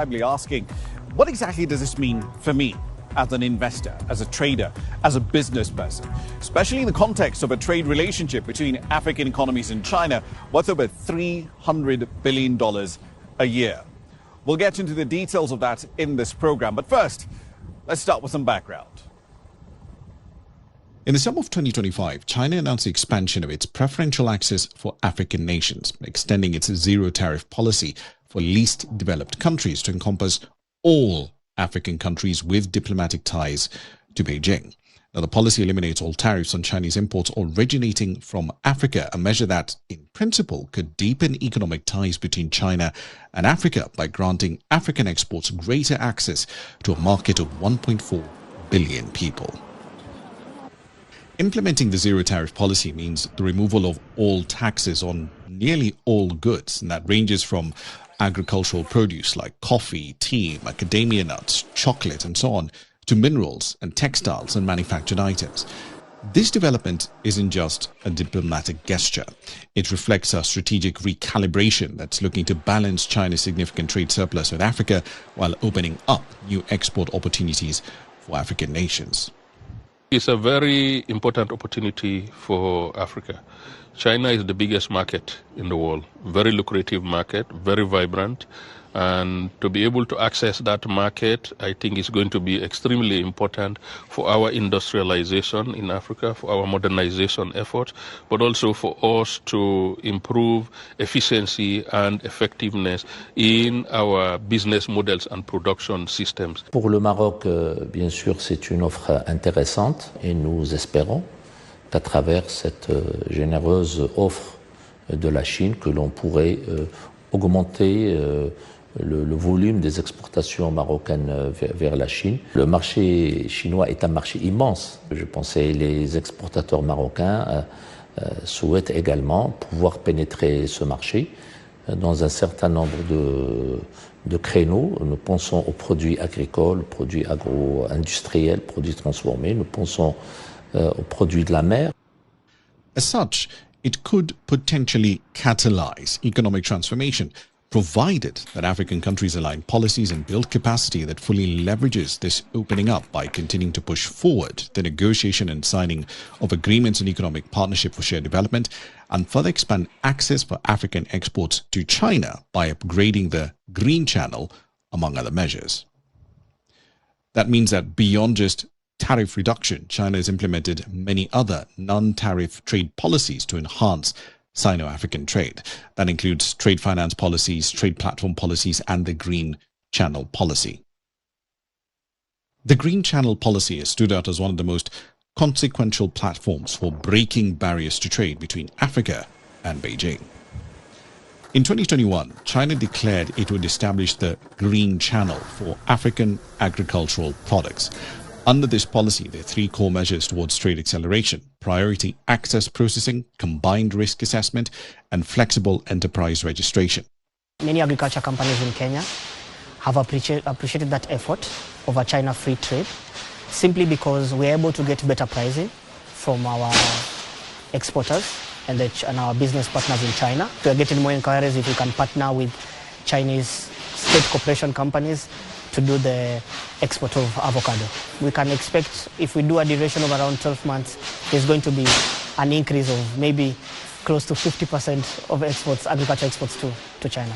Asking, what exactly does this mean for me as an investor, as a trader, as a business person, especially in the context of a trade relationship between African economies and China worth over $300 billion a year? We'll get into the details of that in this program. But first, let's start with some background. In the summer of 2025, China announced the expansion of its preferential access for African nations, extending its zero-tariff policy for least developed countries to encompass all African countries with diplomatic ties to Beijing. Now, the policy eliminates all tariffs on Chinese imports originating from Africa, a measure that, in principle, could deepen economic ties between China and Africa by granting African exports greater access to a market of 1.4 billion people. Implementing the zero-tariff policy means the removal of all taxes on nearly all goods, and that ranges from agricultural produce like coffee, tea, macadamia nuts, chocolate, and so on, to minerals and textiles and manufactured items. This development isn't just a diplomatic gesture. It reflects a strategic recalibration that's looking to balance China's significant trade surplus with Africa while opening up new export opportunities for African nations. It's a very important opportunity for Africa. China is the biggest market in the world, very lucrative market, very vibrant, and to be able to access that market, I think is going to be extremely important for our industrialization in Africa, for our modernization efforts, but also for us to improve efficiency and effectiveness in our business models and production systems. Pour le Maroc, bien sûr, c'est une offre intéressante et nous espérons qu'à travers cette généreuse offre de la Chine, que l'on pourrait augmenter le volume des exportations marocaines vers la Chine. Le marché chinois est un marché immense. Je pensais que les exportateurs marocains souhaitent également pouvoir pénétrer ce marché dans un certain nombre de créneaux. Nous pensons aux produits agricoles, aux produits agro-industriels, produits transformés. Nous pensons aux produits de la mer. As such, it could potentially catalyze economic transformation, provided that African countries align policies and build capacity that fully leverages this opening up by continuing to push forward the negotiation and signing of agreements on economic partnership for shared development, and further expand access for African exports to China by upgrading the Green Channel, among other measures. That means that beyond just tariff reduction, China has implemented many other non-tariff trade policies to enhance Sino-African trade. That includes trade finance policies, trade platform policies, and the Green Channel policy. The Green Channel policy has stood out as one of the most consequential platforms for breaking barriers to trade between Africa and Beijing. In 2021, China declared it would establish the Green Channel for African agricultural products. Under this policy, there are three core measures towards trade acceleration: priority access processing, combined risk assessment, and flexible enterprise registration. Many agriculture companies in Kenya have appreciated that effort of a China free trade, simply because we're able to get better pricing from our exporters and our business partners in China. We're getting more inquiries if we can partner with Chinese state corporation companies to do the export of avocado. We can expect, if we do a duration of around 12 months, there's going to be an increase of maybe close to 50% of exports, agriculture exports to China.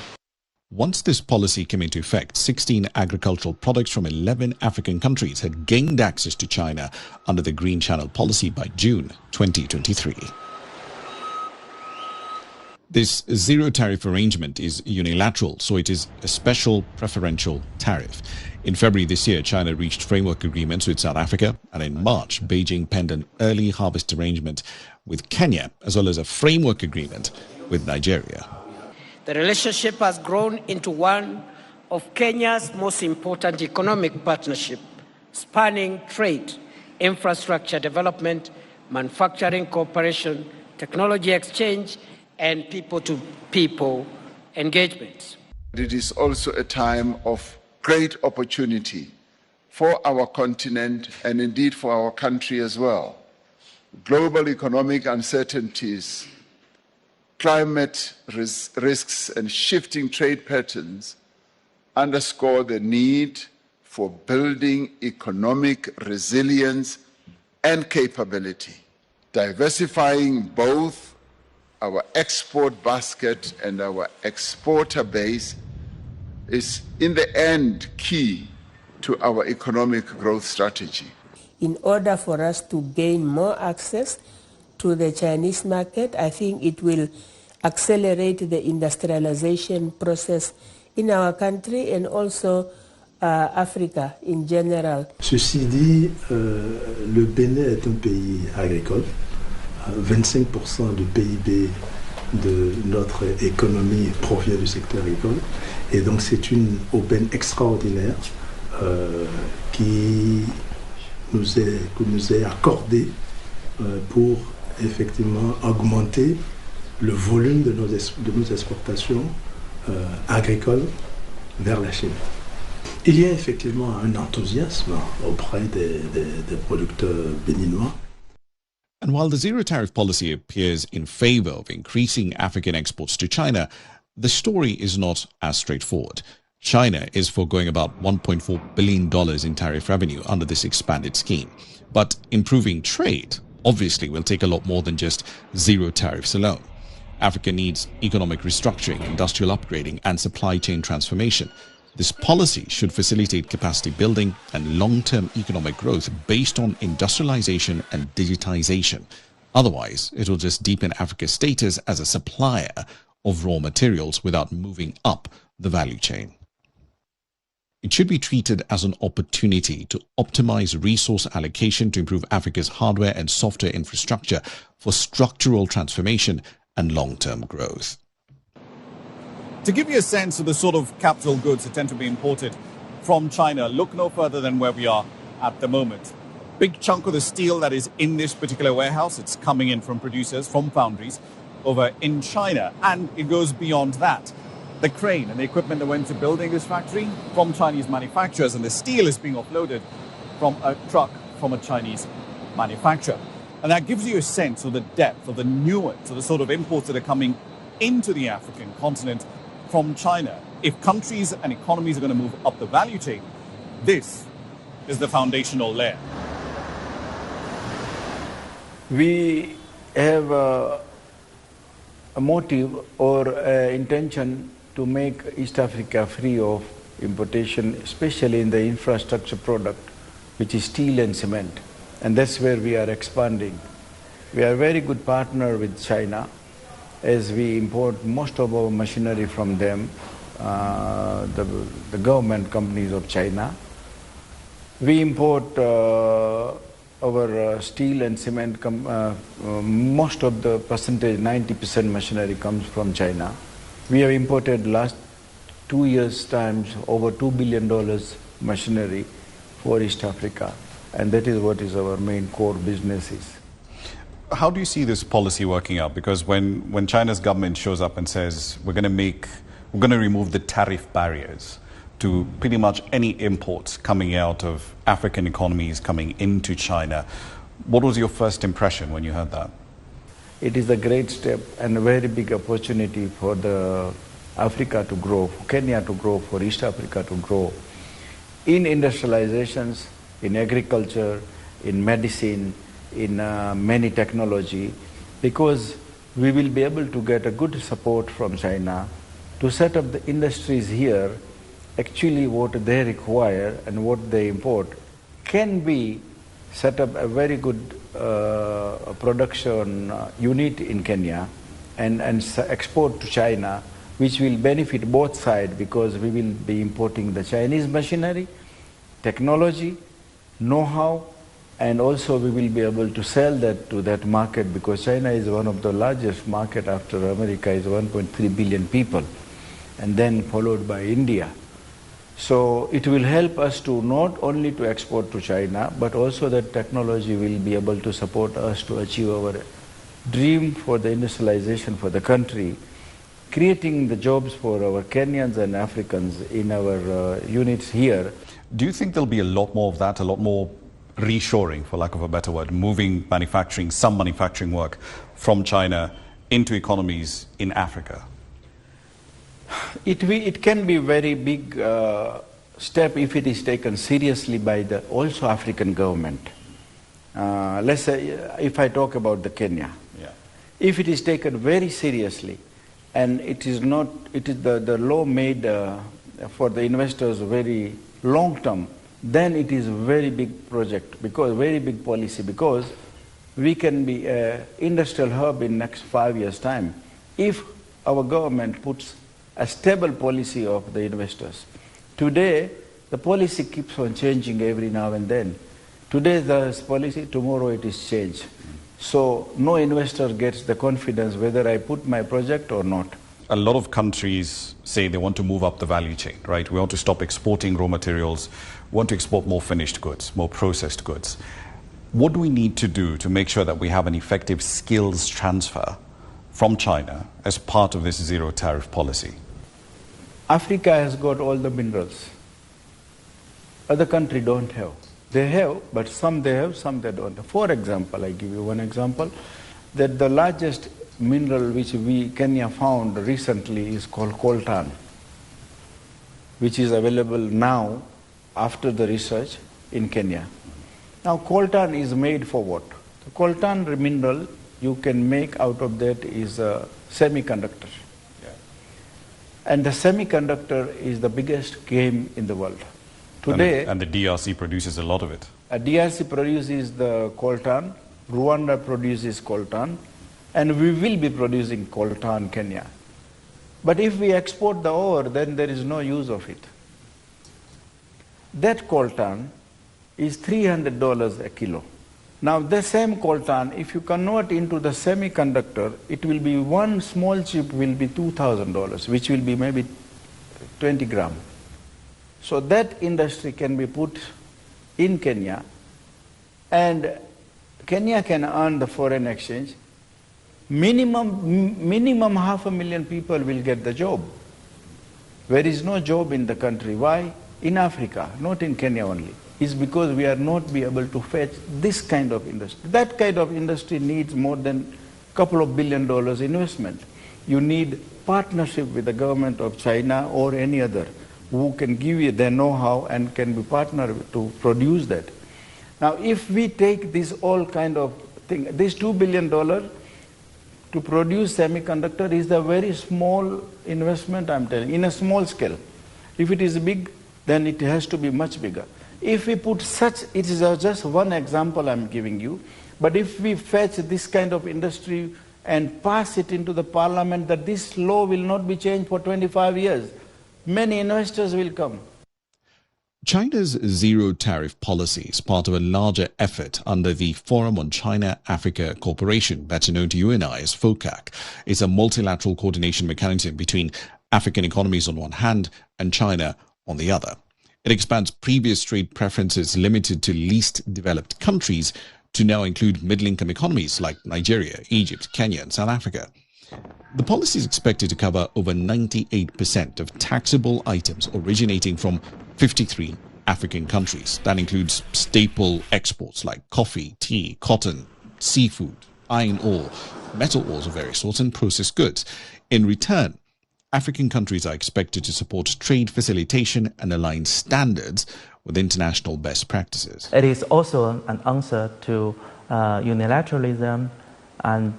Once this policy came into effect, 16 agricultural products from 11 African countries had gained access to China under the Green Channel policy by June 2023. This zero-tariff arrangement is unilateral, so it is a special preferential tariff. In February this year, China reached framework agreements with South Africa, and in March, Beijing penned an early harvest arrangement with Kenya, as well as a framework agreement with Nigeria. The relationship has grown into one of Kenya's most important economic partnership, spanning trade, infrastructure development, manufacturing cooperation, technology exchange, and people-to-people engagement. It is also a time of great opportunity for our continent and indeed for our country as well. Global economic uncertainties, climate risks, and shifting trade patterns underscore the need for building economic resilience and capability, diversifying both our export basket and our exporter base is in the end key to our economic growth strategy. In order for us to gain more access to the Chinese market, I think it will accelerate the industrialization process in our country and also Africa in general. Ceci dit, le Bénin est un pays agricole. 25% du PIB de notre économie provient du secteur agricole. Et donc c'est une aubaine extraordinaire qui nous est accordée pour effectivement augmenter le volume de nos exportations agricoles vers la Chine. Il y a effectivement un enthousiasme auprès des producteurs béninois. And while the zero-tariff policy appears in favor of increasing African exports to China, the story is not as straightforward. China is foregoing about $1.4 billion in tariff revenue under this expanded scheme. But improving trade obviously will take a lot more than just zero tariffs alone. Africa needs economic restructuring, industrial upgrading, and supply chain transformation. This policy should facilitate capacity building and long-term economic growth based on industrialization and digitization. Otherwise, it will just deepen Africa's status as a supplier of raw materials without moving up the value chain. It should be treated as an opportunity to optimize resource allocation to improve Africa's hardware and software infrastructure for structural transformation and long-term growth. To give you a sense of the sort of capital goods that tend to be imported from China, look no further than where we are at the moment. Big chunk of the steel that is in this particular warehouse, it's coming in from producers, from foundries over in China. And it goes beyond that. The crane and the equipment that went to building this factory from Chinese manufacturers, and the steel is being offloaded from a truck from a Chinese manufacturer. And that gives you a sense of the depth, of the nuance, of the sort of imports that are coming into the African continent from China. If countries and economies are going to move up the value chain, this is the foundational layer. We have a motive or intention to make East Africa free of importation, especially in the infrastructure product, which is steel and cement. And that's where we are expanding. We are a very good partner with China, as we import most of our machinery from them, the government companies of China. We import our steel and cement, most of the percentage, 90% machinery comes from China. We have imported last 2 years' times over $2 billion machinery for East Africa, and that is what is our main core business is. How do you see this policy working out? Because when China's government shows up and says we're going to remove the tariff barriers to pretty much any imports coming out of African economies coming into China, what was your first impression when you heard that? It is a great step and a very big opportunity for Africa to grow, for Kenya to grow, for East Africa to grow in industrializations, in agriculture, in medicine, in many technology, because we will be able to get a good support from China to set up the industries here. Actually what they require and what they import can be set up a very good production unit in Kenya and export to China, which will benefit both sides, because we will be importing the Chinese machinery, technology, know-how, and also we will be able to sell that to that market, because China is one of the largest market after America, is 1.3 billion people, and then followed by India. So it will help us to not only to export to China, but also that technology will be able to support us to achieve our dream for the industrialization for the country, creating the jobs for our Kenyans and Africans in our units here. Do you think there'll be a lot more of that, a lot more reshoring, for lack of a better word, moving manufacturing, some manufacturing work from China into economies in Africa? It can be very big step if it is taken seriously by the also African government. Let's say if I talk about the Kenya, if it is taken very seriously, and it is the law made for the investors very long term, then it is a very big project, because very big policy, because we can be an industrial hub in next 5 years' time if our government puts a stable policy of the investors. Today, the policy keeps on changing every now and then. Today there's policy, tomorrow it is changed. So no investor gets the confidence whether I put my project or not. A lot of countries say they want to move up the value chain, right? We want to stop exporting raw materials, we want to export more finished goods, more processed goods. What do we need to do to make sure that we have an effective skills transfer from China as part of this zero tariff policy? Africa has got all the minerals. Other countries don't have. They have, but some they have, some they don't. For example, I give you one example, that the largest mineral which Kenya found recently is called coltan, which is available now after the research in Kenya. Now coltan is made for what? The coltan mineral you can make out of that is a semiconductor. And the semiconductor is the biggest game in the world. Today, and the DRC produces a lot of it. DRC produces the coltan, Rwanda produces coltan, and we will be producing coltan Kenya. But if we export the ore, then there is no use of it. That coltan is $300 a kilo. Now the same coltan, if you convert into the semiconductor, it will be one small chip will be $2,000, which will be maybe 20 grams. So that industry can be put in Kenya, and Kenya can earn the foreign exchange. Minimum 500,000 people will get the job. There is no job in the country. Why? In Africa, not in Kenya only. It's because we are not be able to fetch this kind of industry. That kind of industry needs more than a couple of $1 billion investment. You need partnership with the government of China or any other who can give you their know-how and can be partner to produce that. Now, if we take this all kind of thing, this $2 billion to produce semiconductor is a very small investment, I'm telling you, in a small scale. If it is big, then it has to be much bigger. If we put such, it is just one example I'm giving you, but if we fetch this kind of industry and pass it into the parliament that this law will not be changed for 25 years, many investors will come. China's zero-tariff policy is part of a larger effort under the Forum on China-Africa Cooperation, better known to you and I as FOCAC. It's a multilateral coordination mechanism between African economies on one hand and China on the other. It expands previous trade preferences limited to least developed countries to now include middle-income economies like Nigeria, Egypt, Kenya, and South Africa. The policy is expected to cover over 98% of taxable items originating from 53 African countries. That includes staple exports like coffee, tea, cotton, seafood, iron ore, metal ores of various sorts, and processed goods. In return, African countries are expected to support trade facilitation and align standards with international best practices. It is also an answer to unilateralism and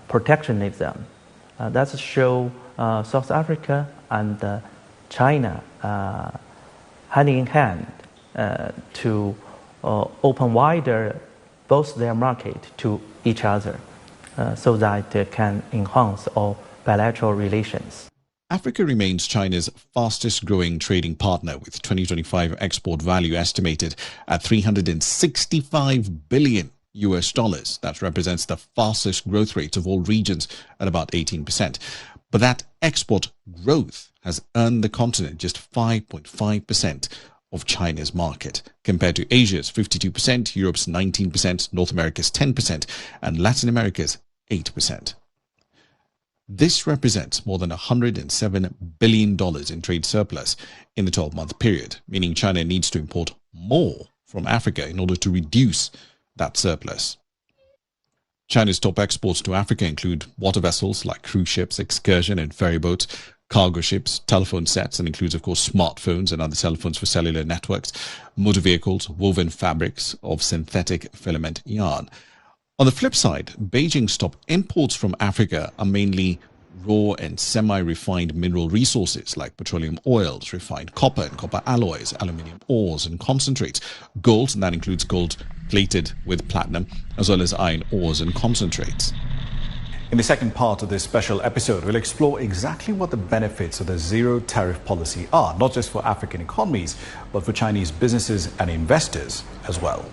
protectionism. That show South Africa and China hand in hand to open wider both their market to each other so that it can enhance all bilateral relations. Africa remains China's fastest growing trading partner, with 2025 export value estimated at $365 billion. That represents the fastest growth rate of all regions at about 18%. But that export growth has earned the continent just 5.5% of China's market, compared to Asia's 52%, Europe's 19%, North America's 10%, and Latin America's 8%. This represents more than $107 billion in trade surplus in the 12-month period, meaning China needs to import more from Africa in order to reduce that surplus. China's top exports to Africa include water vessels like cruise ships, excursion and ferry boats, cargo ships, telephone sets, and includes, of course, smartphones and other telephones for cellular networks, motor vehicles, woven fabrics of synthetic filament yarn. On the flip side, Beijing's top imports from Africa are mainly raw and semi-refined mineral resources like petroleum oils, refined copper and copper alloys, aluminium ores and concentrates, gold, and that includes gold plated with platinum, as well as iron ores and concentrates. In the second part of this special episode, we'll explore exactly what the benefits of the zero-tariff policy are, not just for African economies, but for Chinese businesses and investors as well.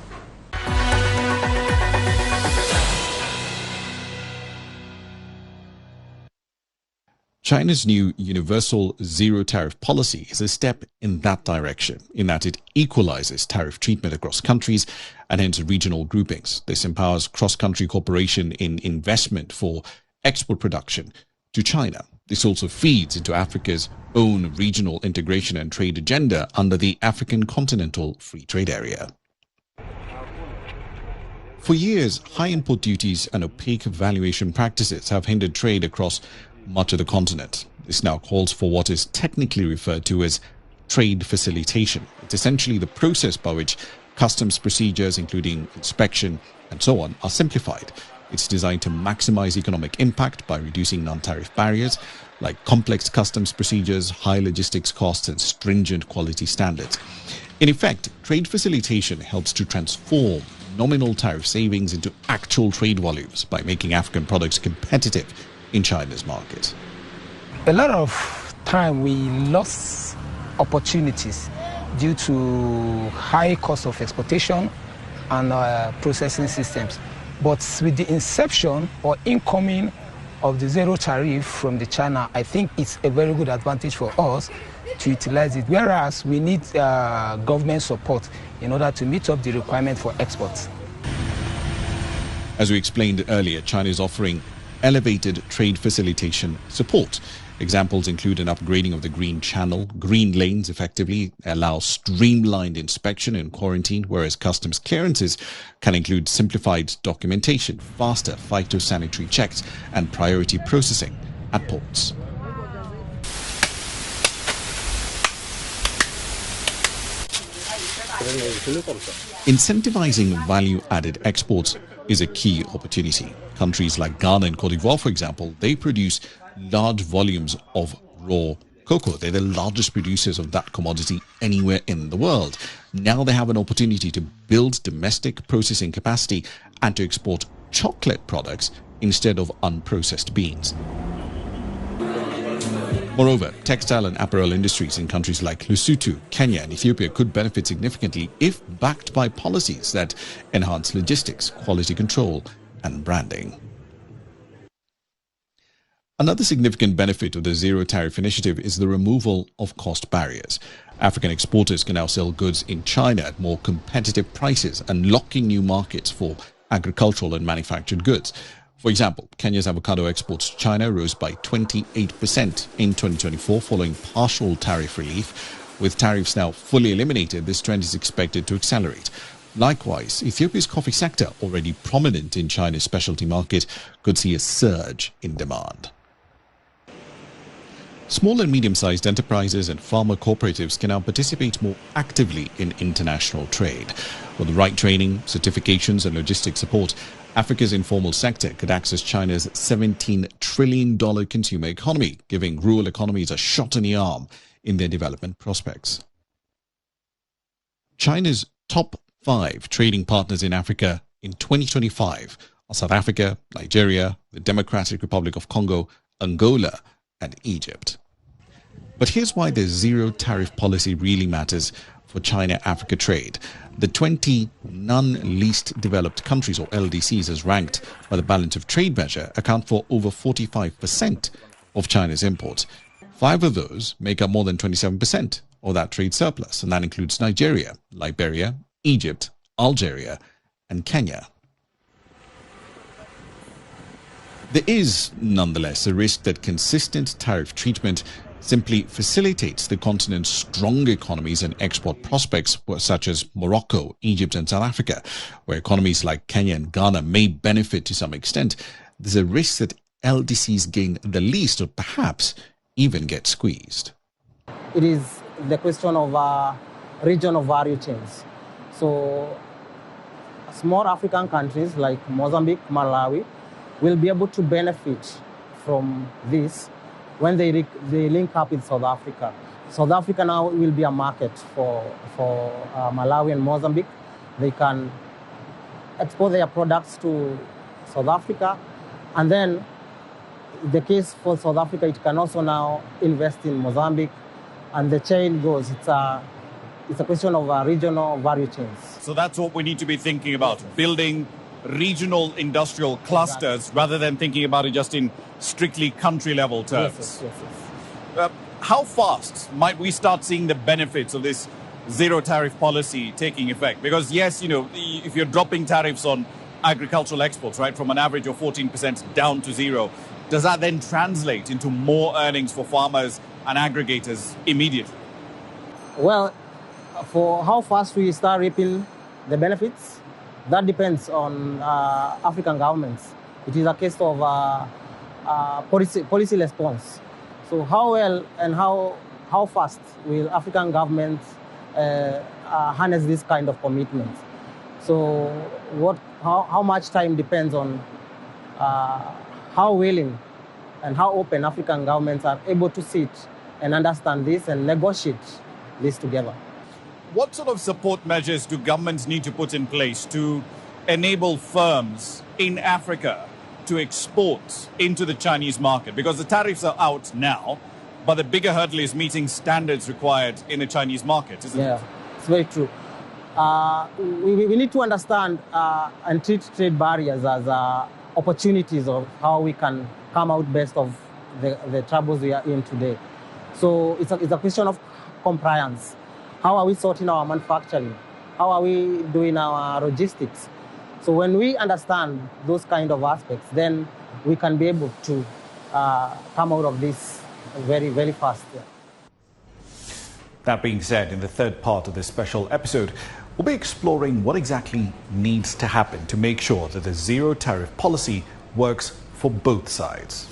China's new universal zero-tariff policy is a step in that direction, in that it equalizes tariff treatment across countries and hence regional groupings. This empowers cross-country cooperation in investment for export production to China. This also feeds into Africa's own regional integration and trade agenda under the African Continental Free Trade Area. For years, high import duties and opaque valuation practices have hindered trade across much of the continent. This now calls for what is technically referred to as trade facilitation. It's essentially the process by which customs procedures, including inspection and so on, are simplified. It's designed to maximize economic impact by reducing non-tariff barriers like complex customs procedures, high logistics costs, and stringent quality standards. In effect, trade facilitation helps to transform nominal tariff savings into actual trade volumes by making African products competitive in China's market. A lot of time we lost opportunities due to high cost of exportation and processing systems. But with the inception or incoming of the zero tariff from the China, I think it's a very good advantage for us to utilize it, whereas we need government support in order to meet up the requirement for exports. As we explained earlier, China is offering elevated trade facilitation support. Examples include an upgrading of the green channel. Green lanes effectively allow streamlined inspection and quarantine, whereas customs clearances can include simplified documentation, faster phytosanitary checks, and priority processing at ports. Incentivizing value-added exports is a key opportunity. Countries like Ghana and Cote d'Ivoire, for example, they produce large volumes of raw cocoa. They're the largest producers of that commodity anywhere in the world. Now they have an opportunity to build domestic processing capacity and to export chocolate products instead of unprocessed beans. Moreover, textile and apparel industries in countries like Lesotho, Kenya and Ethiopia could benefit significantly if backed by policies that enhance logistics, quality control and branding. Another significant benefit of the zero-tariff initiative is the removal of cost barriers. African exporters can now sell goods in China at more competitive prices, unlocking new markets for agricultural and manufactured goods. For example, Kenya's avocado exports to China rose by 28% in 2024 following partial tariff relief. With tariffs now fully eliminated, this trend is expected to accelerate. Likewise, Ethiopia's coffee sector, already prominent in China's specialty market, could see a surge in demand. Small and medium-sized enterprises and farmer cooperatives can now participate more actively in international trade. With the right training, certifications and logistics support, Africa's informal sector could access China's $17 trillion consumer economy, giving rural economies a shot in the arm in their development prospects. China's top 5 trading partners in Africa in 2025 are South Africa, Nigeria, the Democratic Republic of Congo, Angola, and Egypt. But here's why the zero-tariff policy really matters for China-Africa trade. The 20 non-least developed countries, or LDCs, as ranked by the Balance of Trade measure, account for over 45% of China's imports. 5 of those make up more than 27% of that trade surplus, and that includes Nigeria, Liberia, Egypt, Algeria, and Kenya. There is, nonetheless, a risk that consistent tariff treatment simply facilitates the continent's strong economies and export prospects, such as Morocco, Egypt, and South Africa, where economies like Kenya and Ghana may benefit to some extent. There's a risk that LDCs gain the least, or perhaps even get squeezed. It is the question of regional value chains. So small African countries like Mozambique, Malawi will be able to benefit from this when they link up with South Africa. South Africa now will be a market for Malawi and Mozambique. They can export their products to South Africa, and then the case for South Africa, it can also now invest in Mozambique, and the chain goes. It's a question of regional value chains. So that's what we need to be thinking about, building regional industrial clusters rather than thinking about it just in strictly country level terms. Yes. How fast might we start seeing the benefits of this zero tariff policy taking effect? Because yes, if you're dropping tariffs on agricultural exports, right, from an average of 14% down to zero, does that then translate into more earnings for farmers and aggregators immediately? Well, for how fast we start reaping the benefits, that depends on African governments. It is a case of policy response. So how well and how fast will African governments harness this kind of commitment? So how much time depends on how willing and how open African governments are able to sit and understand this and negotiate this together. What sort of support measures do governments need to put in place to enable firms in Africa to export into the Chinese market? Because the tariffs are out now, but the bigger hurdle is meeting standards required in the Chinese market, isn't it? Yeah, it's very true. We need to understand and treat trade barriers as opportunities of how we can come out best of the troubles we are in today. So it's a question of compliance. How are we sorting our manufacturing? How are we doing our logistics? So when we understand those kind of aspects, then we can be able to come out of this very, very fast. Yeah. That being said, in the third part of this special episode, we'll be exploring what exactly needs to happen to make sure that the zero tariff policy works for both sides.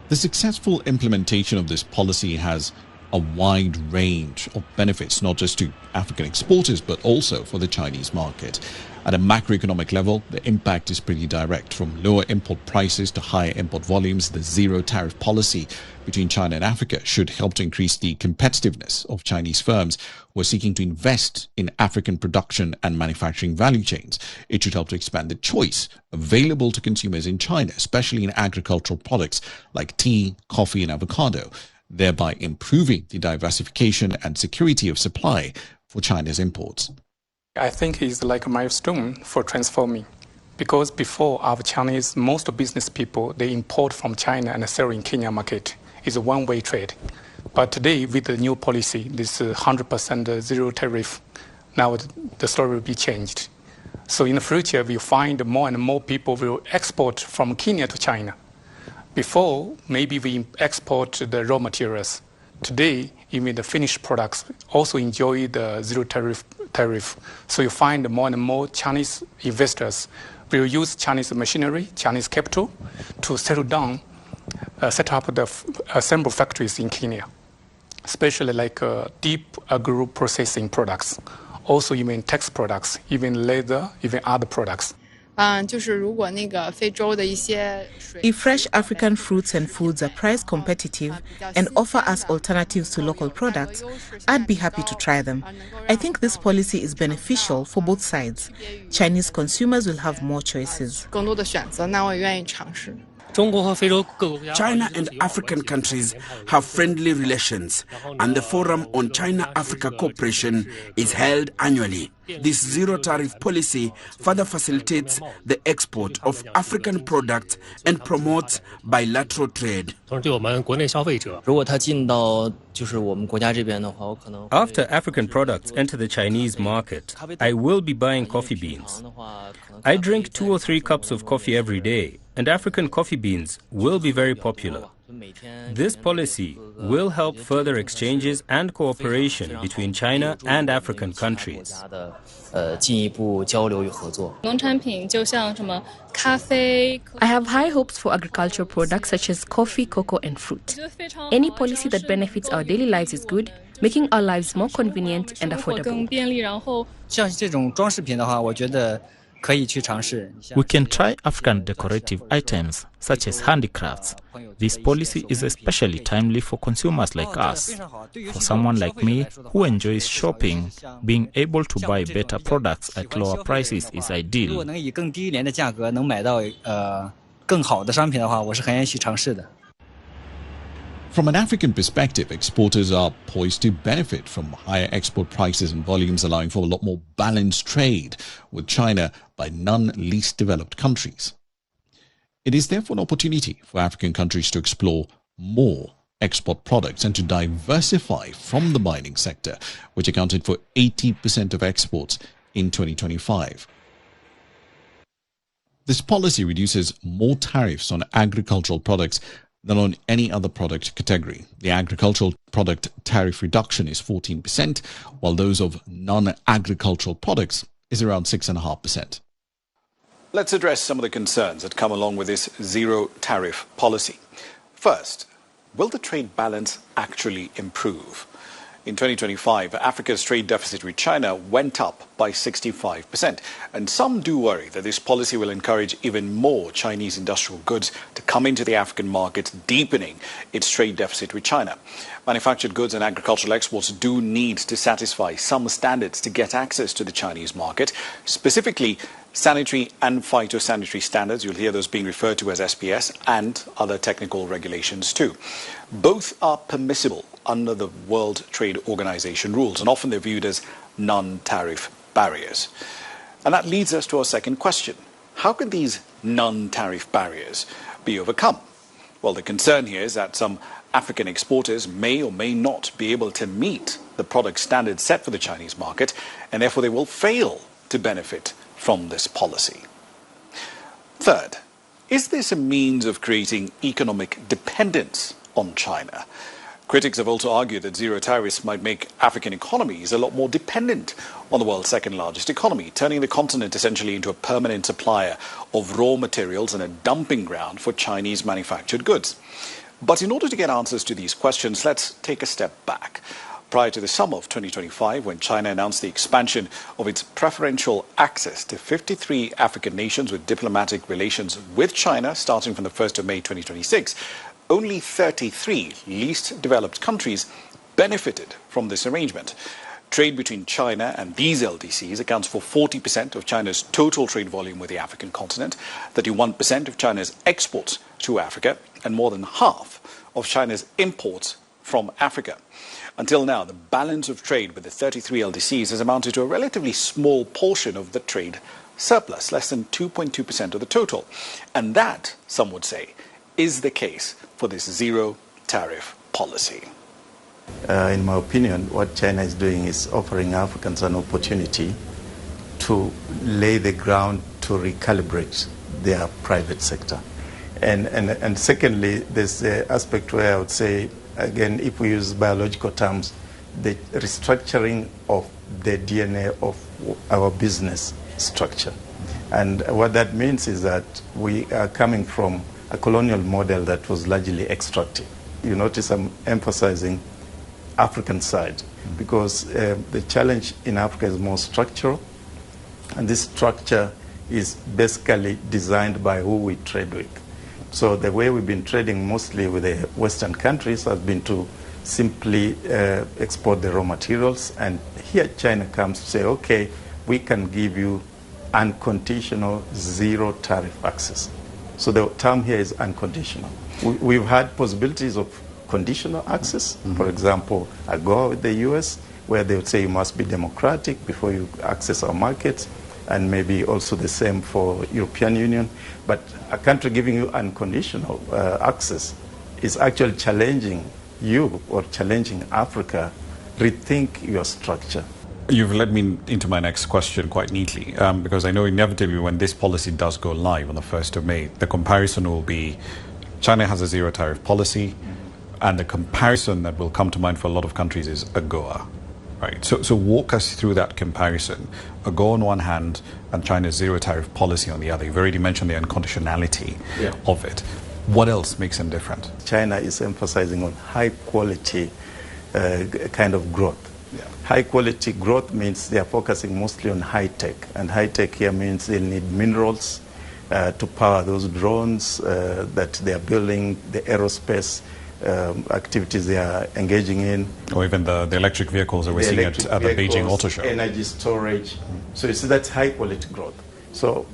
The successful implementation of this policy has a wide range of benefits, not just to African exporters, but also for the Chinese market. At a macroeconomic level, the impact is pretty direct. From lower import prices to higher import volumes, the zero tariff policy between China and Africa should help to increase the competitiveness of Chinese firms who are seeking to invest in African production and manufacturing value chains. It should help to expand the choice available to consumers in China, especially in agricultural products like tea, coffee, and avocado, thereby improving the diversification and security of supply for China's imports. I think it's like a milestone for transforming, because before our Chinese, most business people, they import from China and sell in Kenya market. It's a one-way trade. But today, with the new policy, this 100% zero tariff, now the story will be changed. So in the future, we'll find more and more people will export from Kenya to China. Before, maybe we export the raw materials. Today, even the finished products also enjoy the zero tariff. So you find more and more Chinese investors will use Chinese machinery, Chinese capital to settle down, set up the assemble factories in Kenya, especially like deep agro processing products, also even text products, even leather, even other products. If fresh African fruits and foods are price competitive and offer us alternatives to local products, I'd be happy to try them. I think this policy is beneficial for both sides. Chinese consumers will have more choices. China and African countries have friendly relations, and the Forum on China-Africa Cooperation is held annually. This zero-tariff policy further facilitates the export of African products and promotes bilateral trade. After African products enter the Chinese market, I will be buying coffee beans. I drink 2 or 3 cups of coffee every day, and African coffee beans will be very popular. This policy will help further exchanges and cooperation between China and African countries. I have high hopes for agricultural products such as coffee, cocoa, and fruit. Any policy that benefits our daily lives is good, making our lives more convenient and affordable. We can try African decorative items such as handicrafts. This policy is especially timely for consumers like us. For someone like me who enjoys shopping, being able to buy better products at lower prices is ideal. From an African perspective, exporters are poised to benefit from higher export prices and volumes, allowing for a lot more balanced trade with China by none least developed countries. It is therefore an opportunity for African countries to explore more export products and to diversify from the mining sector, which accounted for 80% of exports in 2025. This policy reduces more tariffs on agricultural products than on any other product category. The agricultural product tariff reduction is 14%, while those of non-agricultural products is around 6.5%. Let's address some of the concerns that come along with this zero-tariff policy. First, will the trade balance actually improve? In 2025, Africa's trade deficit with China went up by 65%. And some do worry that this policy will encourage even more Chinese industrial goods to come into the African market, deepening its trade deficit with China. Manufactured goods and agricultural exports do need to satisfy some standards to get access to the Chinese market, specifically sanitary and phytosanitary standards. You'll hear those being referred to as SPS, and other technical regulations too. Both are permissible under the World Trade Organization rules, and often they're viewed as non-tariff barriers. And that leads us to our second question. How can these non-tariff barriers be overcome? Well, the concern here is that some African exporters may or may not be able to meet the product standards set for the Chinese market, and therefore they will fail to benefit from this policy. Third, is this a means of creating economic dependence on China? Critics have also argued that zero tariffs might make African economies a lot more dependent on the world's second largest economy, turning the continent essentially into a permanent supplier of raw materials and a dumping ground for Chinese manufactured goods. But in order to get answers to these questions, let's take a step back. Prior to the summer of 2025, when China announced the expansion of its preferential access to 53 African nations with diplomatic relations with China starting from the 1st of May 2026, only 33 least developed countries benefited from this arrangement. Trade between China and these LDCs accounts for 40% of China's total trade volume with the African continent, 31% of China's exports to Africa, and more than half of China's imports from Africa. Until now, the balance of trade with the 33 LDCs has amounted to a relatively small portion of the trade surplus, less than 2.2% of the total. And that, some would say, is the case for this zero-tariff policy. In my opinion, what China is doing is offering Africans an opportunity to lay the ground to recalibrate their private sector. And secondly, there's the aspect where I would say, again, if we use biological terms, the restructuring of the DNA of our business structure. And what that means is that we are coming from a colonial model that was largely extractive. You notice I'm emphasizing African side because the challenge in Africa is more structural, and this structure is basically designed by who we trade with. So the way we've been trading mostly with the Western countries has been to simply export the raw materials, and here China comes to say, okay, we can give you unconditional zero tariff access. So the term here is unconditional. We've had possibilities of conditional access. For example, AGOA with the US, where they would say you must be democratic before you access our markets, and maybe also the same for European Union. But a country giving you unconditional access is actually challenging you or challenging Africa, rethink your structure. You've led me into my next question quite neatly, because I know inevitably when this policy does go live on the 1st of May, the comparison will be China has a zero-tariff policy, and the comparison that will come to mind for a lot of countries is AGOA. Right. So walk us through that comparison. AGOA on one hand and China's zero-tariff policy on the other. You've already mentioned the unconditionality of it. What else makes them different? China is emphasizing on high-quality kind of growth. High-quality growth means they are focusing mostly on high-tech. And high-tech here means they need minerals to power those drones that they are building, the aerospace activities they are engaging in. Or even the electric vehicles that we're seeing at the Beijing Auto Show. Energy storage. So you see, that's high-quality growth. So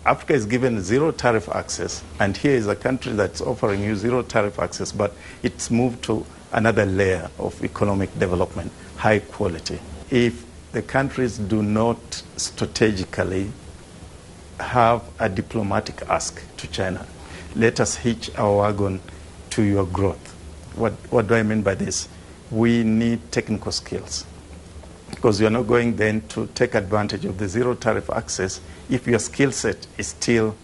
Africa is given zero-tariff access, and here is a country that's offering you zero-tariff access, but it's moved to another layer of economic development, high quality. If the countries do not strategically have a diplomatic ask to China, let us hitch our wagon to your growth. What do I mean by this? We need technical skills, because you are not going then to take advantage of the zero-tariff access if your skill set is still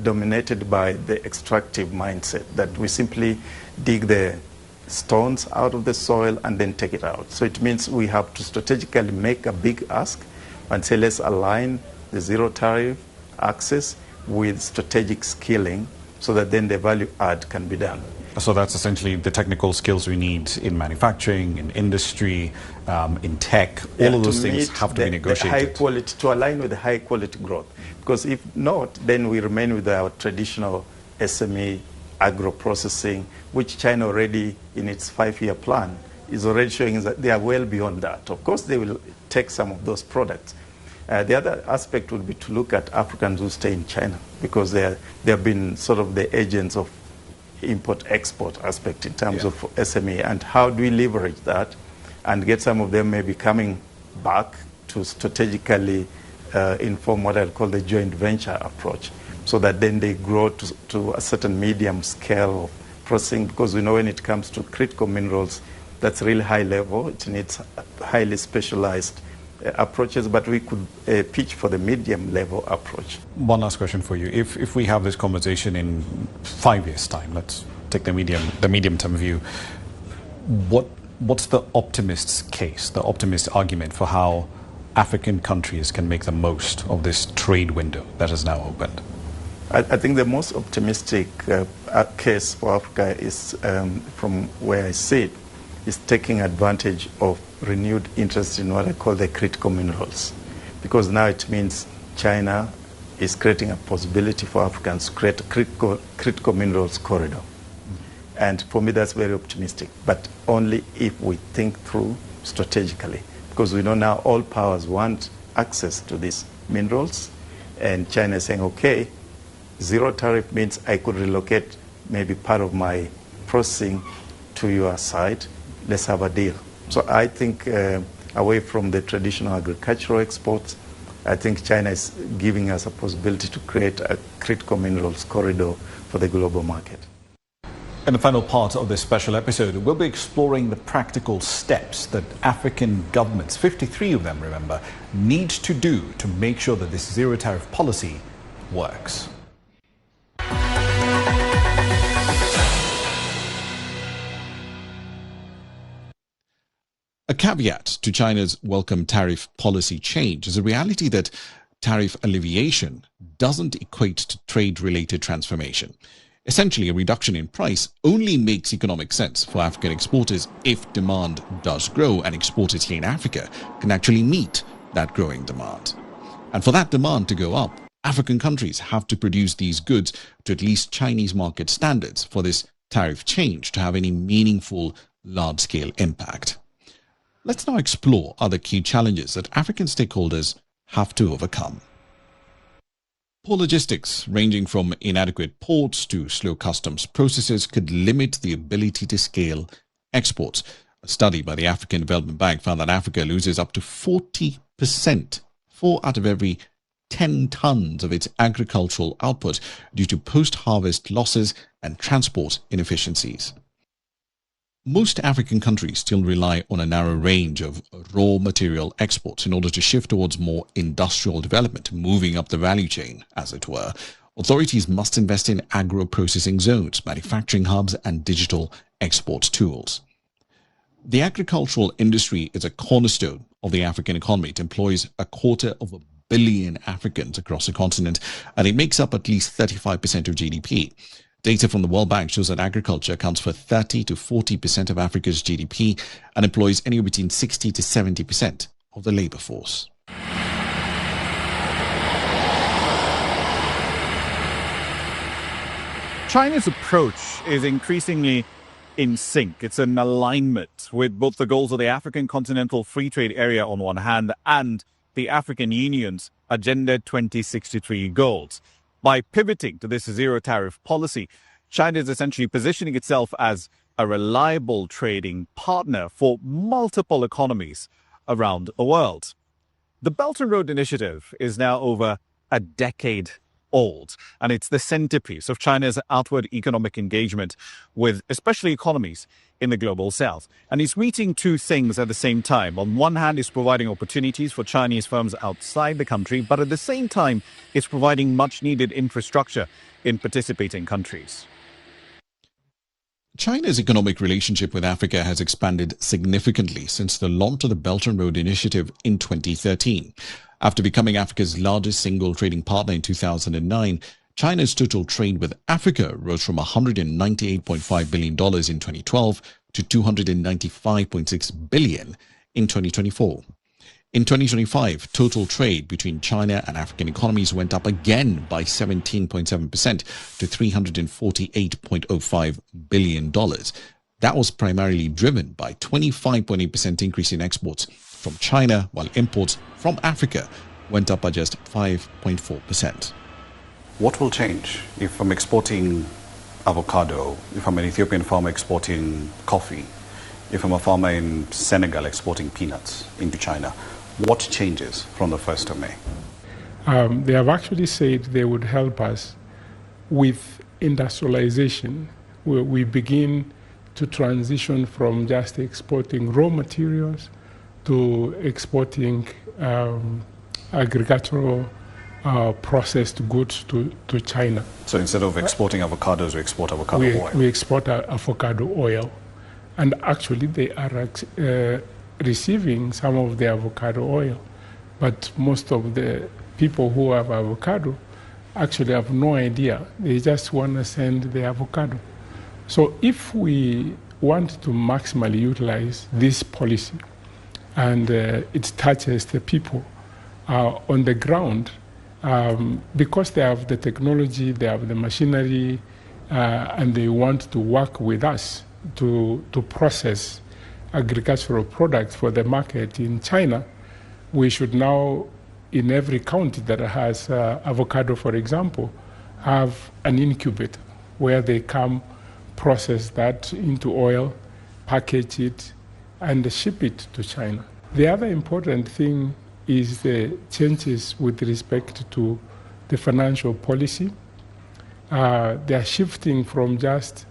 dominated by the extractive mindset, that we simply dig the stones out of the soil and then take it out. So it means we have to strategically make a big ask and say, let's align the zero-tariff access with strategic skilling so that then the value add can be done. So that's essentially the technical skills we need in manufacturing, in industry, in tech. All of those things have to be negotiated. High quality, to align with the high quality growth. Because if not, then we remain with our traditional SME agro-processing, which China already, in its 5-year plan, is already showing that they are well beyond that. Of course, they will take some of those products. The other aspect would be to look at Africans who stay in China, because they have been sort of the agents of import-export aspect in terms of SME, and how do we leverage that and get some of them maybe coming back to strategically inform what I'd call the joint venture approach, so that then they grow to a certain medium scale of processing, because we know when it comes to critical minerals, that's really high level. It needs highly specialized approaches, but we could pitch for the medium level approach. One last question for you. If we have this conversation in 5 years' time, let's take the medium term view, what's the optimist's case, the optimist argument for how African countries can make the most of this trade window that has now opened? I think the most optimistic case for Africa is, from where I sit, is taking advantage of renewed interest in what I call the critical minerals. Because now it means China is creating a possibility for Africans to create a critical minerals corridor. And for me, that's very optimistic, but only if we think through strategically. Because we know now all powers want access to these minerals, and China is saying, okay, zero tariff means I could relocate maybe part of my processing to your side. Let's have a deal. So I think away from the traditional agricultural exports, I think China is giving us a possibility to create a critical minerals corridor for the global market. In the final part of this special episode, we'll be exploring the practical steps that African governments, 53 of them, remember, need to do to make sure that this zero-tariff policy works. A caveat to China's welcome tariff policy change is the reality that tariff alleviation doesn't equate to trade-related transformation. Essentially, a reduction in price only makes economic sense for African exporters if demand does grow and exporters here in Africa can actually meet that growing demand. And for that demand to go up, African countries have to produce these goods to at least Chinese market standards for this tariff change to have any meaningful large-scale impact. Let's now explore other key challenges that African stakeholders have to overcome. Poor logistics, ranging from inadequate ports to slow customs processes, could limit the ability to scale exports. A study by the African Development Bank found that Africa loses up to 40%, 4 out of every 10 tons of its agricultural output due to post-harvest losses and transport inefficiencies. Most African countries still rely on a narrow range of raw material exports in order to shift towards more industrial development, moving up the value chain, as it were. Authorities must invest in agro-processing zones, manufacturing hubs, and digital export tools. The agricultural industry is a cornerstone of the African economy. It employs 250 million Africans across the continent, and it makes up at least 35% of GDP. Data from the World Bank shows that agriculture accounts for 30 to 40% of Africa's GDP and employs anywhere between 60 to 70% of the labor force. China's approach is increasingly in sync. It's in alignment with both the goals of the African Continental Free Trade Area on one hand and the African Union's Agenda 2063 goals. By pivoting to this zero-tariff policy, China is essentially positioning itself as a reliable trading partner for multiple economies around the world. The Belt and Road Initiative is now over a decade old, and it's the centerpiece of China's outward economic engagement with especially economies in the global south. And it's meeting two things at the same time. On one hand, it's providing opportunities for Chinese firms outside the country, but at the same time, it's providing much needed infrastructure in participating countries. China's economic relationship with Africa has expanded significantly since the launch of the Belt and Road Initiative in 2013. After becoming Africa's largest single trading partner in 2009, China's total trade with Africa rose from $198.5 billion in 2012 to $295.6 billion in 2024. In 2025, total trade between China and African economies went up again by 17.7% to $348.05 billion. That was primarily driven by 25.8% increase in exports from China, while imports from Africa went up by just 5.4%. What will change if I'm exporting avocado, if I'm an Ethiopian farmer exporting coffee, if I'm a farmer in Senegal exporting peanuts into China? What changes from the 1st of May? They have actually said they would help us with industrialization, where we begin to transition from just exporting raw materials to exporting agricultural processed goods to China. So instead of exporting avocados, we export avocado oil? We export avocado oil. And actually they are receiving some of the avocado oil. But most of the people who have avocado actually have no idea. They just want to send the avocado. So if we want to maximally utilize this policy and it touches the people on the ground, because they have the technology, they have the machinery, and they want to work with us to process agricultural products for the market in China, we should now, in every county that has avocado, for example, have an incubator where they come process that into oil, package it, and ship it to China. The other important thing is the changes with respect to the financial policy. They are shifting from just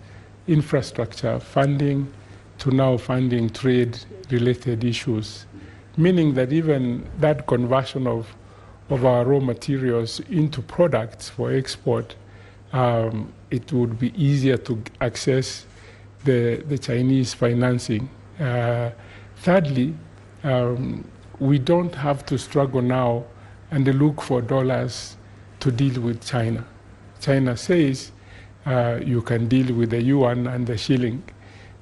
infrastructure funding to now funding trade-related issues, meaning that even that conversion of our raw materials into products for export, it would be easier to access the Chinese financing. Thirdly, we don't have to struggle now and look for dollars to deal with China. China says you can deal with the yuan and the shilling.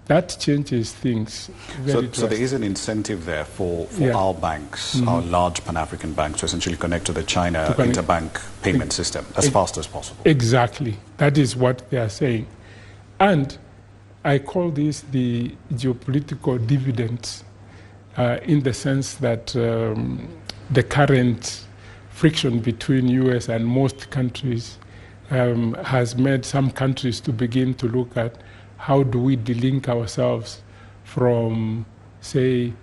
That changes things very So there is an incentive there for our banks, our large Pan-African banks, to essentially connect to the China interbank payment system as fast as possible. Exactly. That is what they are saying. And I call this the geopolitical dividends in the sense that the current friction between US and most countries has made some countries to begin to look at how do we delink ourselves from, say,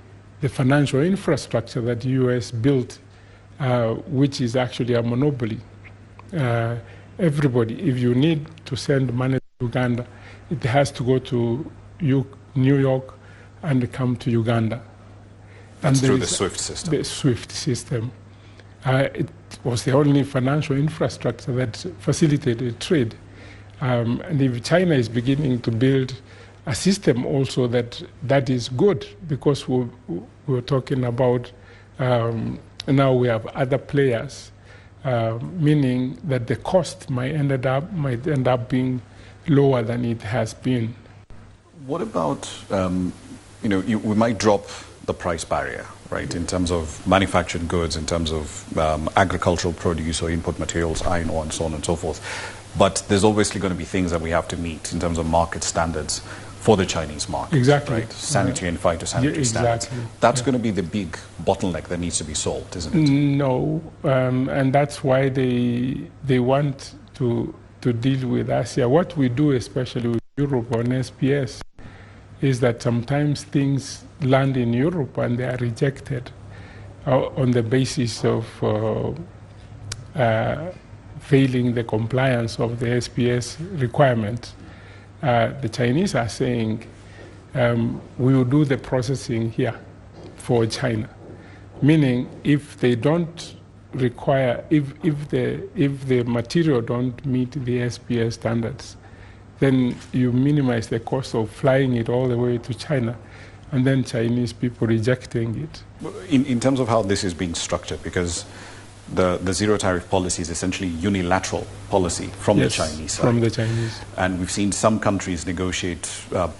the financial infrastructure that the US built, which is actually a monopoly. Everybody, if you need to send money to Uganda, it has to go to New York, and come to Uganda. That's through the SWIFT system. The SWIFT system. It was the only financial infrastructure that facilitated trade. And if China is beginning to build a system also that is good, because we're talking about now we have other players, meaning that the cost might end up being lower than it has been. What about, we might drop the price barrier, right, in terms of manufactured goods, in terms of agricultural produce or input materials, iron ore, and so on and so forth. But there's obviously going to be things that we have to meet in terms of market standards for the Chinese market. Exactly. Right? Sanitary and phytosanitary standards. That's going to be the big bottleneck that needs to be solved, isn't it? No, and that's why they want to deal with Asia. What we do, especially with Europe on SPS, is that sometimes things land in Europe and they are rejected on the basis of failing the compliance of the SPS requirement. The Chinese are saying we will do the processing here for China, meaning if they don't require, if the material don't meet the SPS standards, then you minimize the cost of flying it all the way to China, and then Chinese people rejecting it. In terms of how this is being structured, because the zero-tariff policy is essentially unilateral policy from the Chinese side. From the Chinese. And we've seen some countries negotiate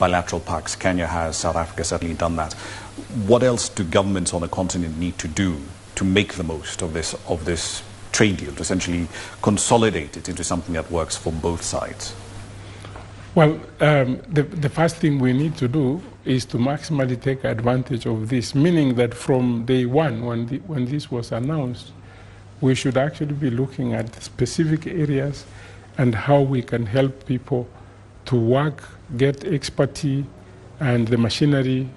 bilateral pacts. Kenya has, South Africa certainly done that. What else do governments on the continent need to do to make the most of this trade deal, to essentially consolidate it into something that works for both sides? Well, the first thing we need to do is to maximally take advantage of this, meaning that from day one, when this was announced, we should actually be looking at specific areas and how we can help people to work, get expertise and the machinery,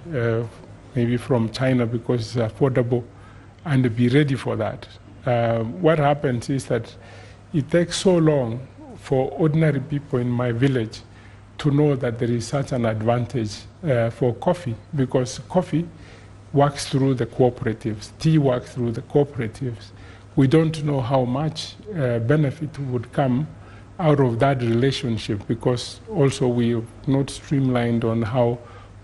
maybe from China because it's affordable, and be ready for that. What happens is that it takes so long for ordinary people in my village to know that there is such an advantage for coffee, because coffee works through the cooperatives, tea works through the cooperatives. We don't know how much benefit would come out of that relationship, because also we have not streamlined on how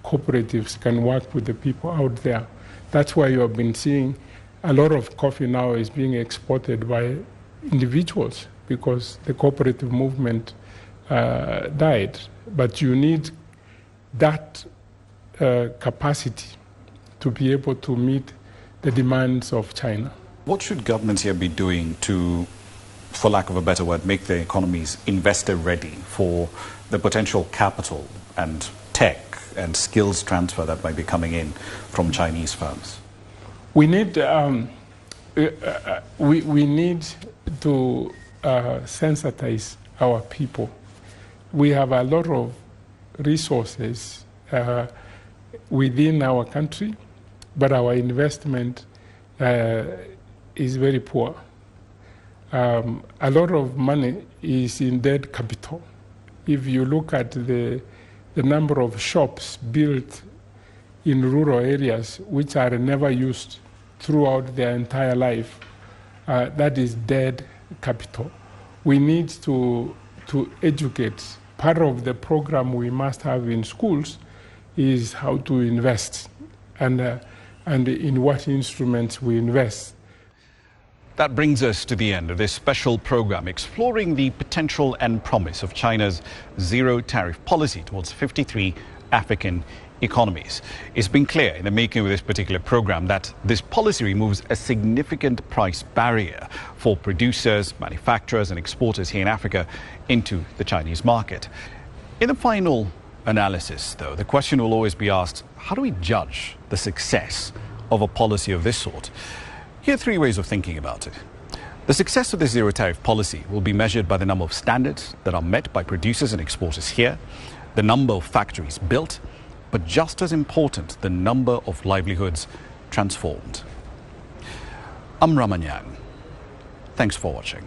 cooperatives can work with the people out there. That's why you have been seeing a lot of coffee now is being exported by individuals, because the cooperative movement died. But you need that capacity to be able to meet the demands of China. What should governments here be doing to, for lack of a better word, make their economies investor ready for the potential capital and tech and skills transfer that might be coming in from Chinese firms? We need we need to sensitize our people. We have a lot of resources within our country, but our investment is very poor. A lot of money is in dead capital. If you look at the number of shops built in rural areas which are never used throughout their entire life, that is dead capital. We need to educate. Part of the program we must have in schools is how to invest and in what instruments we invest. That brings us to the end of this special program exploring the potential and promise of China's zero-tariff policy towards 53 African economies. It's been clear in the making of this particular program that this policy removes a significant price barrier for producers, manufacturers and exporters here in Africa into the Chinese market. In the final analysis, though, the question will always be asked, how do we judge the success of a policy of this sort? Here are three ways of thinking about it. The success of the zero-tariff policy will be measured by the number of standards that are met by producers and exporters here, the number of factories built, but just as important, the number of livelihoods transformed. I'm Ramanyang. Thanks for watching.